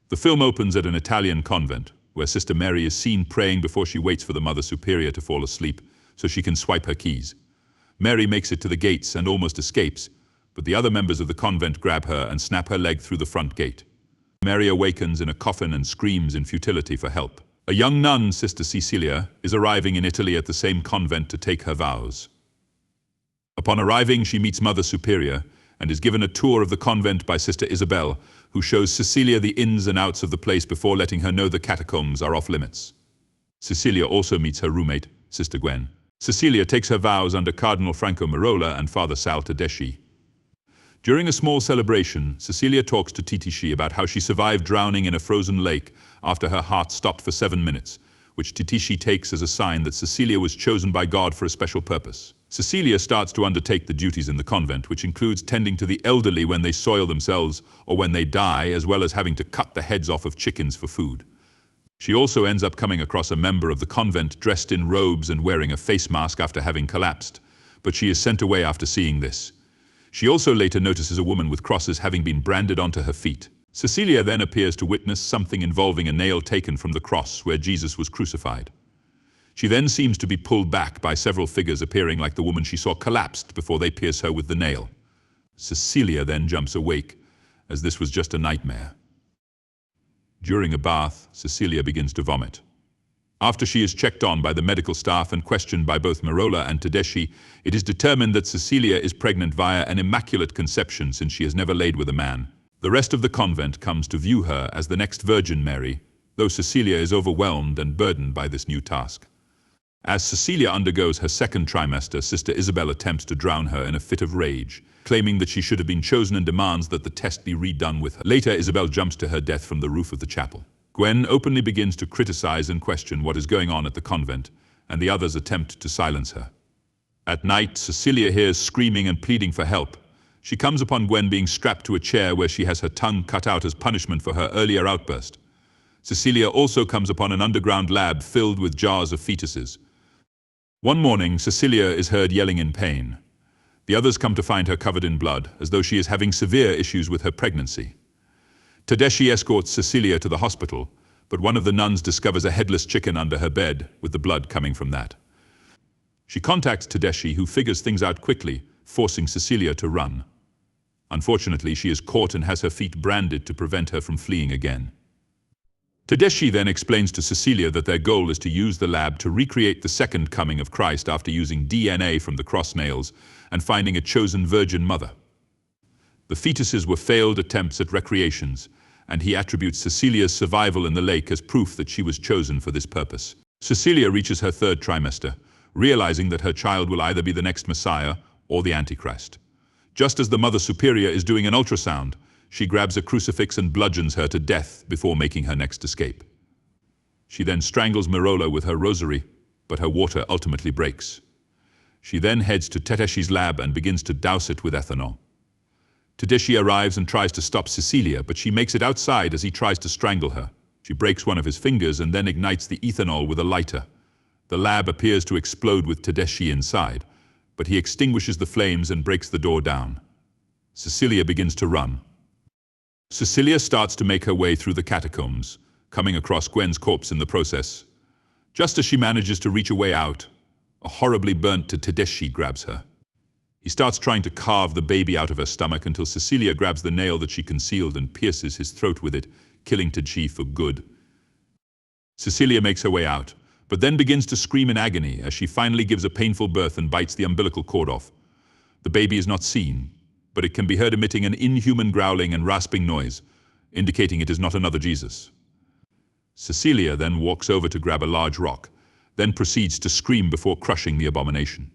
The film opens at an Italian convent, where Sister Mary is seen praying before she waits for the Mother Superior to fall asleep so she can swipe her keys. Mary makes it to the gates and almost escapes, but the other members of the convent grab her and snap her leg through the front gate. Mary awakens in a coffin and screams in futility for help. A young nun, Sister Cecilia, is arriving in Italy at the same convent to take her vows. Upon arriving, she meets Mother Superior and is given a tour of the convent by Sister Isabel, who shows Cecilia the ins and outs of the place before letting her know the catacombs are off limits. Cecilia also meets her roommate, Sister Gwen. Cecilia takes her vows under Cardinal Franco Merola and Father Sal Tedeschi. During a small celebration, Cecilia talks to Titishi about how she survived drowning in a frozen lake after her heart stopped for 7 minutes, which Titishi takes as a sign that Cecilia was chosen by God for a special purpose. Cecilia starts to undertake the duties in the convent, which includes tending to the elderly when they soil themselves or when they die, as well as having to cut the heads off of chickens for food. She also ends up coming across a member of the convent dressed in robes and wearing a face mask after having collapsed, but she is sent away after seeing this. She also later notices a woman with crosses having been branded onto her feet. Cecilia then appears to witness something involving a nail taken from the cross where Jesus was crucified. She then seems to be pulled back by several figures appearing like the woman she saw collapsed before they pierce her with the nail. Cecilia then jumps awake, as this was just a nightmare. During a bath, Cecilia begins to vomit. After she is checked on by the medical staff and questioned by both Merola and Tedeschi, it is determined that Cecilia is pregnant via an immaculate conception since she has never laid with a man. The rest of the convent comes to view her as the next Virgin Mary, though Cecilia is overwhelmed and burdened by this new task. As Cecilia undergoes her second trimester, Sister Isabel attempts to drown her in a fit of rage, claiming that she should have been chosen and demands that the test be redone with her. Later, Isabel jumps to her death from the roof of the chapel. Gwen openly begins to criticize and question what is going on at the convent, and the others attempt to silence her. At night, Cecilia hears screaming and pleading for help. She comes upon Gwen being strapped to a chair where she has her tongue cut out as punishment for her earlier outburst. Cecilia also comes upon an underground lab filled with jars of fetuses. One morning, Cecilia is heard yelling in pain. The others come to find her covered in blood, as though she is having severe issues with her pregnancy. Tedeschi escorts Cecilia to the hospital, but one of the nuns discovers a headless chicken under her bed, with the blood coming from that. She contacts Tedeschi, who figures things out quickly, forcing Cecilia to run. Unfortunately, she is caught and has her feet branded to prevent her from fleeing again. Tedeschi then explains to Cecilia that their goal is to use the lab to recreate the second coming of Christ after using DNA from the cross nails and finding a chosen virgin mother. The fetuses were failed attempts at recreations, and he attributes Cecilia's survival in the lake as proof that she was chosen for this purpose. Cecilia reaches her third trimester, realizing that her child will either be the next Messiah or the Antichrist. Just as the Mother Superior is doing an ultrasound, she grabs a crucifix and bludgeons her to death before making her next escape. She then strangles Merola with her rosary, but her water ultimately breaks. She then heads to Tedeschi's lab and begins to douse it with ethanol. Tedeschi arrives and tries to stop Cecilia, but she makes it outside as he tries to strangle her. She breaks one of his fingers and then ignites the ethanol with a lighter. The lab appears to explode with Tedeschi inside, but he extinguishes the flames and breaks the door down. Cecilia begins to run. Cecilia starts to make her way through the catacombs, coming across Gwen's corpse in the process. Just as she manages to reach a way out, a horribly burnt Tedeschi grabs her. He starts trying to carve the baby out of her stomach until Cecilia grabs the nail that she concealed and pierces his throat with it, killing Tedeschi for good. Cecilia makes her way out, but then begins to scream in agony as she finally gives a painful birth and bites the umbilical cord off. The baby is not seen, but it can be heard emitting an inhuman growling and rasping noise, indicating it is not another Jesus. Cecilia then walks over to grab a large rock, then proceeds to scream before crushing the abomination.